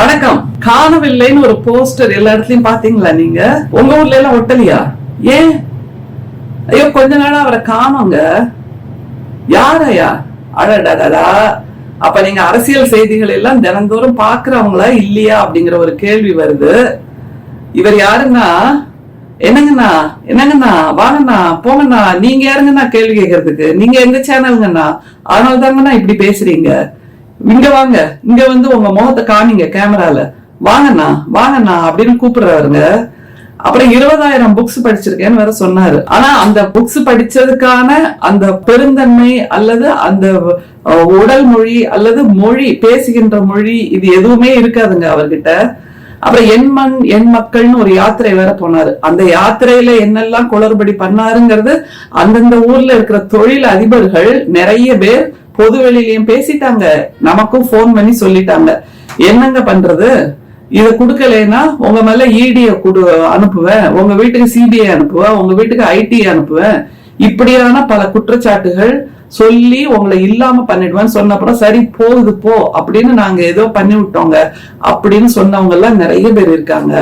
வணக்கம். காணவில்லைன்னு ஒரு போஸ்டர் எல்லா இடத்துலயும் பாத்தீங்களா? நீங்க உங்க ஊர்ல எல்லாம் ஒட்டலையா? ஏன்? ஐயோ, கொஞ்ச நாளா அவரை காணோங்க. யாரையா? அடடடா. அப்ப நீங்க அரசியல் செய்திகள் எல்லாம் தினந்தோறும் பாக்குறவங்களா இல்லையா அப்படிங்கிற ஒரு கேள்வி வருது. இவர் யாருன்னா, என்னங்கண்ணா வாங்கண்ணா போங்கண்ணா, நீங்க யாருங்கண்ணா கேள்வி கேட்கறதுக்கு? நீங்க எங்க சேனலுங்கண்ணா, அதனால தாங்கண்ணா இப்படி பேசுறீங்க. இங்க வாங்க, இங்க வந்து உங்க முகத்தை காமிங்க கேமரால, வாங்கண்ணா அப்படின்னு கூப்பிடுறாருங்க. அப்புறம் 20,000 புக்ஸ் படிச்சிருக்கேன்னு வேற சொன்னாரு. ஆனா அந்த புக்ஸ் படிச்சதுக்கான அந்த பெருந்தன்மை அல்லது அந்த உடல் மொழி அல்லது மொழி, பேசுகின்ற மொழி, இது எதுவுமே இருக்காதுங்க அவர்கிட்ட. அப்புறம் என் மக்கள்னு ஒரு யாத்திரை வேற போனாரு. அந்த யாத்திரையில என்னெல்லாம் குளறுபடி பண்ணாருங்கிறது அந்தந்த ஊர்ல இருக்கிற தொழில் அதிபர்கள் நிறைய பேர் பொது வெளியிலயும் பேசிட்டாங்க, நமக்கும் போன் பண்ணி சொல்லிட்டாங்க. என்னங்க பண்றது? இத குடுக்கலைன்னா உங்க மேல இடிய அனுப்புவேன், உங்க வீட்டுக்கு சிபிஐ அனுப்புவேன், உங்க வீட்டுக்கு ஐடி அனுப்புவேன், இப்படியான பல குற்றச்சாட்டுகள் சொல்லி உங்களை இல்லாம பண்ணிடுவேன்னு சொன்னப்பறம் சரி போகுது போ அப்படின்னு நாங்க ஏதோ பண்ணி விட்டோங்க அப்படின்னு சொன்னவங்க எல்லாம் நிறைய பேர் இருக்காங்க.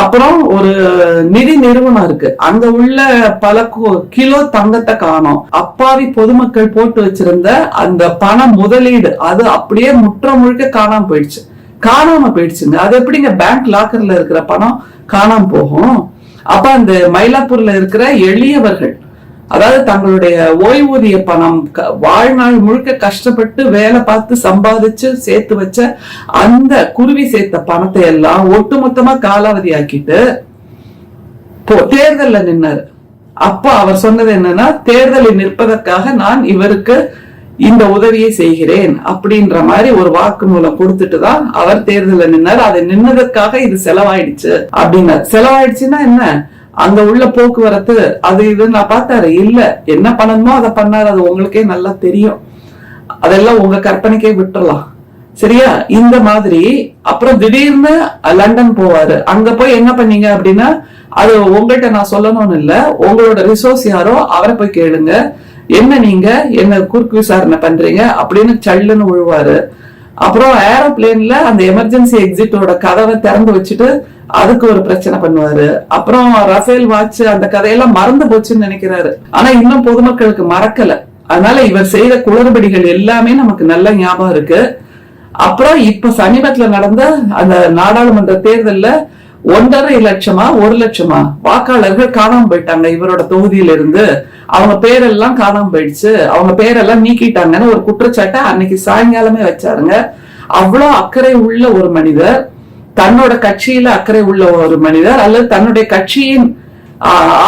அப்புறம் ஒரு நிதி நிறுவனம் இருக்கு, அங்க உள்ள பல கிலோ தங்கத்தை காணோம். அப்பாவி பொதுமக்கள் போட்டு வச்சிருந்த அந்த பண முதலீடு அது அப்படியே முற்ற முழுக்க காணாம போயிடுச்சுங்க. அது எப்படிங்க பேங்க் லாக்கர்ல இருக்கிற பணம் காணாம போகும்? அப்ப அந்த மயிலாப்பூர்ல இருக்கிற எளியவர்கள், அதாவது தங்களுடைய ஓய்வூதிய பணம் வாழ்நாள் முழுக்க கஷ்டப்பட்டு வேலை பார்த்து சம்பாதிச்சு சேர்த்து வச்ச அந்த குருவி சேர்த்த பணத்தை எல்லாம் ஒட்டுமொத்தமா காலாவதி ஆக்கிட்டு தேர்தல்ல நின்னாரு. அப்ப அவர் சொன்னது என்னன்னா, தேர்தலில் நிற்பதற்காக நான் இவருக்கு இந்த உதவியை செய்கிறேன் அப்படின்ற மாதிரி ஒரு வாக்குமூலம் கொடுத்துட்டு தான் அவர் தேர்தலில் நின்னார். அதை நின்னதற்காக இது செலவாயிடுச்சு அப்படின்னாரு. செலவாயிடுச்சுன்னா என்ன? அங்க உள்ள போக்குவரத்து அது இது நான் பார்த்தாரு. இல்ல, என்ன பண்ணணுமோ அதை பண்ணாரு. அது உங்களுக்கே நல்லா தெரியும். அதெல்லாம் உங்க கற்பனைக்கே விட்டுறலாம், சரியா? இந்த மாதிரி அப்புறம் திடீர்னு லண்டன் போவாரு. அங்க போய் என்ன பண்ணீங்க அப்படின்னா, அது உங்கள்கிட்ட நான் சொல்லணும்னு இல்ல, உங்களோட ரிசோர்ஸ் யாரோ அவரை போய் கேளுங்க. என்ன நீங்க என்ன குறுக்கு விசாரணை பண்றீங்க அப்படின்னு சல்லுன்னு விழுவாரு. அப்புறம் ஏரோப்ளேன்ல அந்த எமர்ஜென்சி எக்ஸிட்டோட கதவை திறந்து வச்சுட்டு அதுக்கு ஒரு பிரச்சனை பண்ணுவாரு. அப்புறம் ரஃபேல் வாட்ச் அந்த கதையெல்லாம் மறந்து போச்சுன்னு நினைக்கிறாரு. ஆனா இன்னும் பொதுமக்களுக்கு மறக்கல. அதனால இவர் செய்த குளறுபடிகள் எல்லாமே நமக்கு நல்ல ஞாபகம் இருக்கு. அப்புறம் இப்ப சமீபத்துல நடந்த அந்த நாடாளுமன்ற தேர்தல்ல 1.5 லட்சமா 1 லட்சமா வாக்காளர்கள் காணாம போயிட்டாங்க இவரோட தொகுதியில இருந்து. அவங்க பேரெல்லாம் காணாம போயிடுச்சு, அவங்க பேரெல்லாம் நீக்கிட்டாங்கன்னு ஒரு குற்றச்சாட்டை அன்னைக்கு சாயங்காலமே வச்சாருங்க. அவ்வளவு அக்கறை உள்ள ஒரு மனிதர், தன்னோட கட்சியில அக்கறை உள்ள ஒரு மனிதர் அல்லது தன்னுடைய கட்சியின்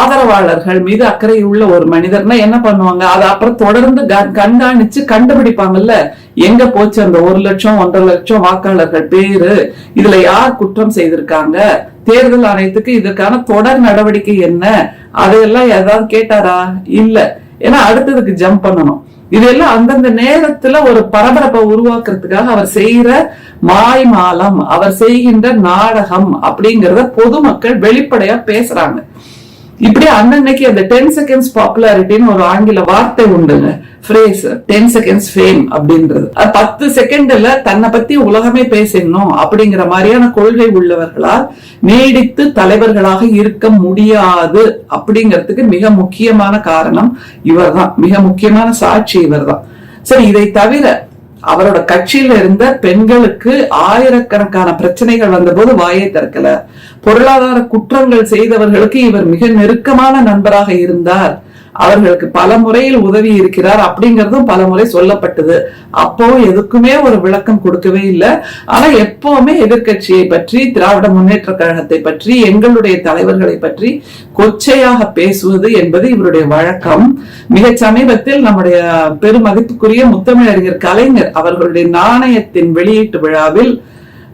ஆதரவாளர்கள் மீது அக்கறை உள்ள ஒரு மனிதர்னா என்ன பண்ணுவாங்க? அதை அப்புறம் தொடர்ந்து கண்காணிச்சு கண்டுபிடிப்பாங்கல்ல, எங்க போச்சு அந்த 1 லட்சம் 1.5 லட்சம் வாக்காளர்கள் பேரு, இதுல யார் குற்றம் செய்திருக்காங்க, தேர்தல் ஆணையத்துக்கு இதற்கான தொடர் நடவடிக்கை என்ன, அதையெல்லாம் ஏதாவது கேட்டாரா? இல்ல. ஏன்னா அடுத்ததுக்கு ஜம்ப் பண்ணணும். இதெல்லாம் அந்தந்த நேரத்துல ஒரு பரபரப்பை உருவாக்குறதுக்காக அவர் செய்யற மாய்மாலம், அவர் செய்கின்ற நாடகம் அப்படிங்கறத பொதுமக்கள் வெளிப்படையா பேசுறாங்க. இப்படி அன்னைக்கு அந்த 10 seconds பாப்புலாரிட்டின்னு ஒரு ஆங்கில வார்த்தை உண்டுங்க, ஃப்ரேஸ் 10 seconds ஃபேம் அப்படின்றது. 10 செகண்ட்ல தன்னை பத்தி உலகமே பேசணும் அப்படிங்கிற மாதிரியான கொள்கை உள்ளவர்களால் நீடித்து தலைவர்களாக இருக்க முடியாது அப்படிங்கிறதுக்கு மிக முக்கியமான காரணம் இவர்தான், மிக முக்கியமான சாட்சி இவர்தான். சரி, இதை தவிர அவரோட கட்சியில இருந்த பெண்களுக்கு ஆயிரக்கணக்கான பிரச்சனைகள் வந்த போது வாயை திறக்கல. பொருளாதார குற்றங்கள் செய்தவர்களுக்கு இவர் மிக நெருக்கமான நண்பராக இருந்தார், அவர்களுக்கு பல முறையில் உதவி இருக்கிறார் அப்படிங்கறதும் பல முறை சொல்லப்பட்டது. அப்போ எதுக்குமே ஒரு விளக்கம் கொடுக்கவே இல்லை. ஆனா எப்பவுமே எதிர்கட்சியை பற்றி, திராவிட முன்னேற்ற கழகத்தை பற்றி, எங்களுடைய தலைவர்களை பற்றி கொச்சையாக பேசுவது என்பது இவருடைய வழக்கம். மிக சமீபத்தில் நம்முடைய பெருமதிப்புக்குரிய முத்தமிழறிஞர் கலைஞர் அவர்களுடைய நாணயத்தின் வெளியீட்டு விழாவில்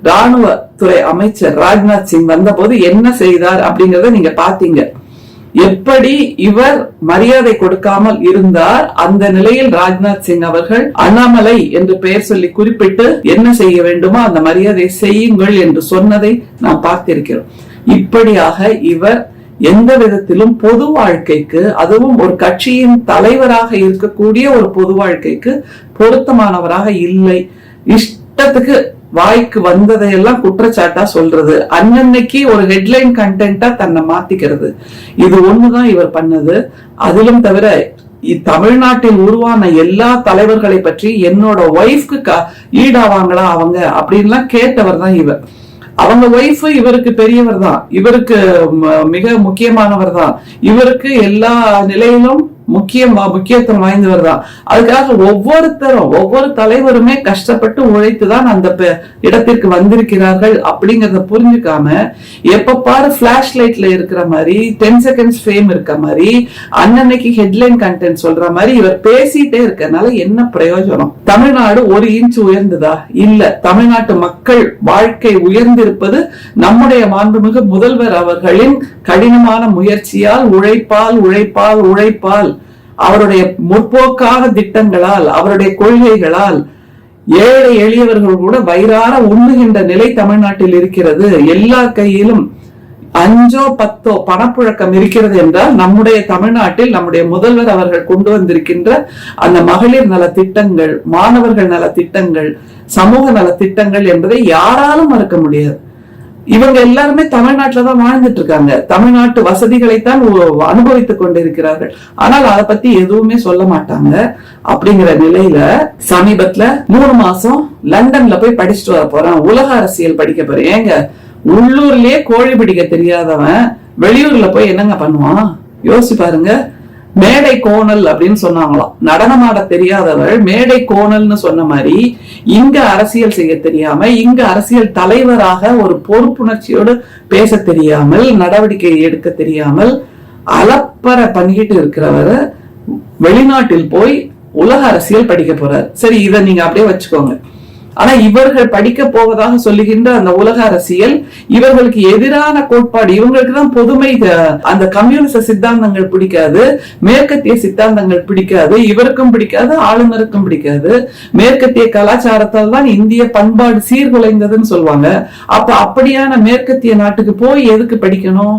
ராணுவத்துறை அமைச்சர் ராஜ்நாத் சிங் வந்த போது என்ன செய்தார் அப்படிங்கறத நீங்க பாத்தீங்க. எப்படி இவர் மரியாதை கொடுக்காமல் இருந்தார். அந்த நிலையில் ராஜ்நாத் சிங் அவர்கள் அண்ணாமலை என்று பெயர் சொல்லி குறிப்பிட்டு என்ன செய்ய வேண்டுமோ அந்த மரியாதை செய்யுங்கள் என்று சொன்னதை நாம் பார்த்திருக்கிறோம். இப்படியாக இவர் எந்த விதத்திலும் பொது வாழ்க்கைக்கு, அதுவும் ஒரு கட்சியின் தலைவராக இருக்கக்கூடிய ஒரு பொது வாழ்க்கைக்கு பொருத்தமானவராக இல்லை. இஷ்டத்துக்கு வாய்க்கு வந்ததையெல்லாம் குற்றச்சாட்டா சொல்றது, அன்னன்னைக்கு ஒரு ஹெட்லைன் கண்டென்ட்டா தன்னை மாத்திக்கிறது, இது ஒண்ணுதான் இவர் பண்ணது. அதிலும் தவிர தமிழ்நாட்டில் உருவான எல்லா தலைவர்களை பற்றி என்னோட ஒய்ஃப்க்கு ஈடாவாங்களா அவங்க அப்படின்லாம் கேட்டவர் தான் இவர். அவங்க ஒய்ஃப் இவருக்கு பெரியவர் தான், இவருக்கு மிக முக்கியமானவர் தான், இவருக்கு எல்லா நிலையிலும் முக்கியத்துவம் வாய்ந்தவர் தான். அதுக்காக ஒவ்வொரு தலைவருமே கஷ்டப்பட்டு உழைத்துதான் அந்த இடத்திற்கு வந்திருக்கிறார்கள் அப்படிங்கறத புரிஞ்சுக்காம எப்ப பாரு பிளாஷ் லைட்ல இருக்கிற மாதிரி 10 செகண்ட்ஸ் ஃபேம் இருக்க மாதிரி அன்னன்னைக்கு ஹெட்லைன் கண்டென்ட் சொல்ற மாதிரி இவர் பேசிட்டே இருக்கனால என்ன பிரயோஜனம்? தமிழ்நாடு ஒரு இன்ச் உயர்ந்ததா? இல்ல. தமிழ்நாட்டு மக்கள் வாழ்க்கை உயர்ந்திருப்பது நம்முடைய மாண்புமிகு முதல்வர் அவர்களின் கடினமான முயற்சியால், உழைப்பால் அவருடைய முற்போக்கான திட்டங்களால், அவருடைய கொள்கைகளால் ஏழை எளியவர்கள் கூட வயிறார உண்ணுகின்ற நிலை தமிழ்நாட்டில் இருக்கிறது. எல்லா கையிலும் 5 10 பணப்புழக்கம் இருக்கிறது என்றால் நம்முடைய தமிழ்நாட்டில் நம்முடைய முதல்வர் அவர்கள் கொண்டு வந்திருக்கின்ற அந்த மகளிர் நல திட்டங்கள், மாணவர்கள் நல திட்டங்கள், சமூக நல திட்டங்கள் என்பதை யாராலும் மறுக்க முடியாது. இவங்க எல்லாருமே தமிழ்நாட்டுலதான் வாழ்ந்துட்டு இருக்காங்க, தமிழ்நாட்டு வசதிகளைத்தான் அனுபவித்துக் கொண்டிருக்கிறார்கள். ஆனால் அதை பத்தி எதுவுமே சொல்ல மாட்டாங்க. அப்படிங்கிற நிலையில சமீபத்துல 3 மாசம் லண்டன்ல போய் படிச்சுட்டு வர போறேன், உலக அரசியல் படிக்க போறேன். ஏங்க, உள்ளூர்லயே கோழி பிடிக்க தெரியாதவன் வெளியூர்ல போய் என்னங்க பண்ணுவான்? யோசிச்சு பாருங்க. மேடை கோணல் அப்படின்னு சொன்னாங்களாம். நடனமாட தெரியாதவள் மேடை கோணல்னு சொன்ன மாதிரி இங்க அரசியல் செய்ய தெரியாம, இங்க அரசியல் தலைவராக ஒரு பொறுப்புணர்ச்சியோடு பேச தெரியாமல், நடவடிக்கை எடுக்க தெரியாமல் அலப்பற பண்ணிக்கிட்டு இருக்கிறவர் வெளிநாட்டில் போய் உலக அரசியல் படிக்க போறார். சரி, இதை நீங்க அப்படியே வச்சுக்கோங்க. ஆனா இவர்கள் படிக்க போவதாக சொல்லுகின்ற அந்த உலக அரசியல் இவர்களுக்கு எதிரான கோட்பாடு. இவங்களுக்கு தான் பொதுமை, அந்த கம்யூனிச சித்தாந்தங்கள் பிடிக்காது, மேற்கத்திய சித்தாந்தங்கள் பிடிக்காது, இவருக்கும் பிடிக்காது, ஆளுநருக்கும் பிடிக்காது. மேற்கத்திய கலாச்சாரத்தால் தான் இந்திய பண்பாடு சீர்குலைந்ததுன்னு சொல்லுவாங்க. அப்ப அப்படியான மேற்கத்திய நாட்டுக்கு போய் எதுக்கு படிக்கணும்?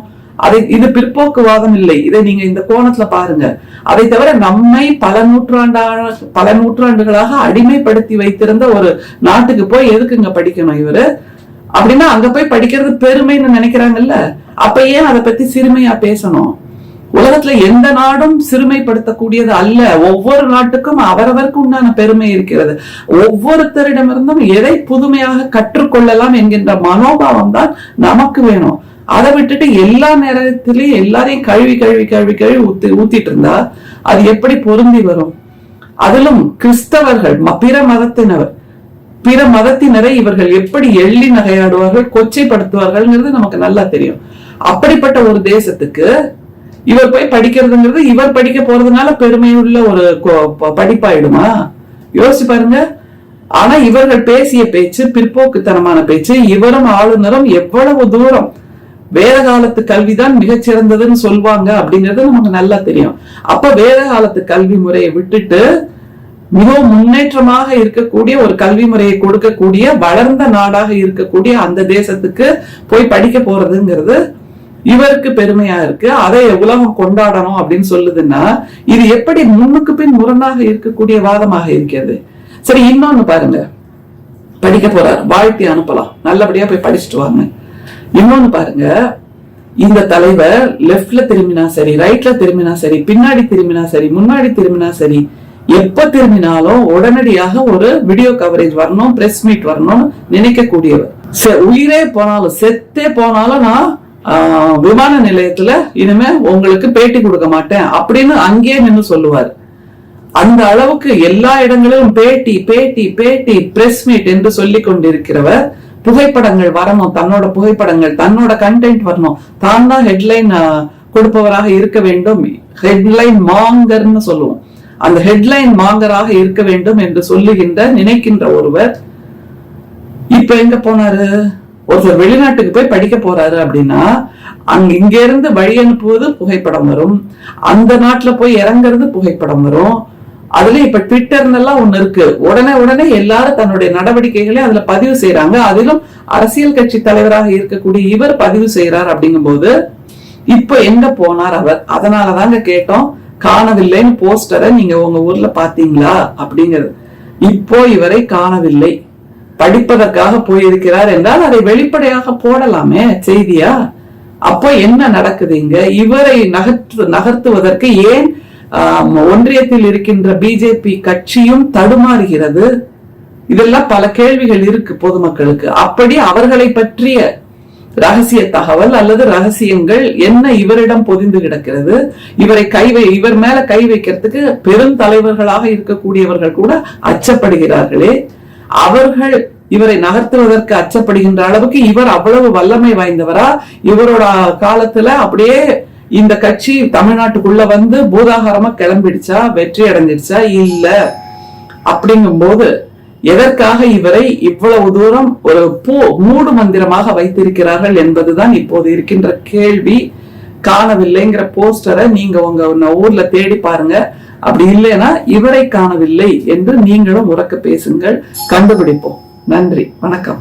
இது பிற்போக்குவாதம் இல்லை. இதை நீங்க இந்த கோணத்துல பாருங்க. அதை தவிர நம்மை பல நூற்றாண்டுகளாக அடிமைப்படுத்தி வைத்திருந்த ஒரு நாட்டுக்கு போய் எதுக்குங்க படிக்கணும் இவரு? அப்படின்னா அங்க போய் படிக்கிறது பெருமைன்னு நினைக்கிறாங்கல்ல, அப்ப ஏன் அதை பத்தி சிறுமையா பேசணும்? உலகத்துல எந்த நாடும் சிறுமைப்படுத்தக்கூடியது அல்ல. ஒவ்வொரு நாட்டுக்கும் அவரவருக்கு உண்டான பெருமை இருக்கிறது. ஒவ்வொருத்தரிடமிருந்தும் எதை புதுமையாக கற்றுக்கொள்ளலாம் என்கின்ற மனோபாவம் தான் நமக்கு வேணும். அதை விட்டுட்டு எல்லா நேரத்திலையும் எல்லாரையும் கழுவி ஊத்திட்டு இருந்தா அது எப்படி பொருந்தி வரும்? அதிலும் கிறிஸ்தவர்கள், பிற மதத்தினரை இவர்கள் எப்படி எள்ளி நகையாடுவார்கள், கொச்சைப்படுத்துவார்கள் நமக்கு நல்லா தெரியும். அப்படிப்பட்ட ஒரு தேசத்துக்கு இவர் போய் படிக்கிறதுங்கிறது இவர் படிக்க போறதுனால பெருமையுள்ள ஒரு படிப்பாயிடுமா? யோசிச்சு பாருங்க. ஆனா இவர்கள் பேசிய பேச்சு பிற்போக்குத்தனமான பேச்சு. இவரும் ஆளுநரும் எவ்வளவு தூரம் வேத காலத்து கல்விதான் மிகச்சிறந்ததுன்னு சொல்லுவாங்க அப்படிங்கிறது நமக்கு நல்லா தெரியும். அப்ப வேத காலத்து கல்வி முறையை விட்டுட்டு மிகவும் முன்னேற்றமாக இருக்கக்கூடிய ஒரு கல்வி முறையை கொடுக்கக்கூடிய வளர்ந்த நாடாக இருக்கக்கூடிய அந்த தேசத்துக்கு போய் படிக்க போறதுங்கிறது இவருக்கு பெருமையா இருக்கு. அதை உலகம் கொண்டாடணும் அப்படின்னு சொல்லுதுன்னா இது எப்படி முன்னுக்கு பின் முரணாக இருக்கக்கூடிய வாதமாக இருக்கிறது? சரி, இன்னொன்னு பாருங்க. படிக்க போறார், வாழ்த்தி அனுப்பலாம், நல்லபடியா போய் படிச்சுட்டு வாங்க. இன்னொன்னு பாருங்க, இந்த தலைவர் லெப்ட்ல திரும்பினா சரி, ரைட்ல திரும்பினா சரி, பின்னாடி திரும்பினா சரி, முன்னாடி திரும்பினா சரி, எப்ப திரும்பினாலும் உடனடியாக ஒரு வீடியோ கவரேஜ் வரணும், பிரஸ் மீட் வரணும்னு நினைக்கக்கூடியவர். உயிரே போனாலும் செத்தே போனாலும் நான் விமான நிலையத்துல இனிமே உங்களுக்கு பேட்டி கொடுக்க மாட்டேன் அப்படின்னு அங்கேயே நின்று சொல்லுவார். அந்த அளவுக்கு எல்லா இடங்களிலும் பேட்டி பேட்டி பேட்டி பிரஸ் மீட் என்று சொல்லிக் கொண்டிருக்கிறவர். புகைப்படங்கள் வரணும், தன்னோட புகைப்படங்கள், தன்னோட கண்டென்ட் வரணும், தான் தான் ஹெட்லைன் கொடுப்பவராக இருக்க வேண்டும், ஹெட்லைன் மாங்கர்னு சொல்லுவோம், அந்த ஹெட்லைன் மாங்கராக இருக்க வேண்டும் என்று நினைக்கின்ற ஒருவர் இப்ப எங்க போனாரு? ஒருத்தர் வெளிநாட்டுக்கு போய் படிக்க போறாரு அப்படின்னா இங்க இருந்து வழி அனுப்புவது புகைப்படம் வரும், அந்த நாட்டுல போய் இறங்குறது புகைப்படம் வரும். அதுல இப்ப ட்விட்டர்னு ஒண்ணு இருக்கு. உடனே எல்லாரும் தன்னுடைய நடவடிக்கைகளை அதுல பதிவு செய்யறாங்க. அதிலும் அரசியல் கட்சி தலைவராக இருக்கக்கூடிய இவர் பதிவு செய்யறார். அப்படிங்கும் போது இப்ப எங்க போனார் அவர்? அதனாலதாங்க கேட்டோம், காணவில்லைன்னு போஸ்டரை நீங்க உங்க ஊர்ல பாத்தீங்களா அப்படிங்கிறது. இப்போ இவரை காணவில்லை. படிப்பதற்காக போயிருக்கிறார் என்றால் அதை வெளிப்படையாக போடலாமே செய்தியா. அப்போ என்ன நடக்குது இங்க? இவரை நகர்த்துவதற்கு ஏன் ஒன்றியத்தில் இருக்கின்ற பிஜேபி கட்சியும் தடுமாறுகிறது? இதெல்லாம் பல கேள்விகள் இருக்கு பொதுமக்களுக்கு. அப்படி அவர்களை பற்றிய ரகசிய தகவல் அல்லது ரகசியங்கள் என்ன இவரிடம் பொதிந்து கிடக்கிறது? இவர் மேல கை வைக்கிறதுக்கு பெருந்தலைவர்களாக இருக்கக்கூடியவர்கள் கூட அச்சப்படுகிறார்களே. அவர்கள் இவரை நகர்த்துவதற்கு அச்சப்படுகின்ற அளவுக்கு இவர் அவ்வளவு வல்லமை வாய்ந்தவரா? இவரோட காலத்துல அப்படியே இந்த கட்சி தமிழ்நாட்டுக்குள்ள வந்து பூதாகாரமா கிளம்பிடுச்சா, வெற்றி அடைஞ்சிடுச்சா? இல்ல. அப்படிங்கும் போது எதற்காக இவரை இவ்வளவு தூரம் ஒரு மூடு மந்திரமாக வைத்திருக்கிறார்கள் என்பதுதான் இப்போது இருக்கின்ற கேள்வி. காணவில்லைங்கிற போஸ்டரை நீங்க உங்க ஊர்ல தேடி பாருங்க. அப்படி இல்லைன்னா இவரை காணவில்லை என்று நீங்களும் உரக்க பேசுங்கள், கண்டுபிடிப்போம். நன்றி, வணக்கம்.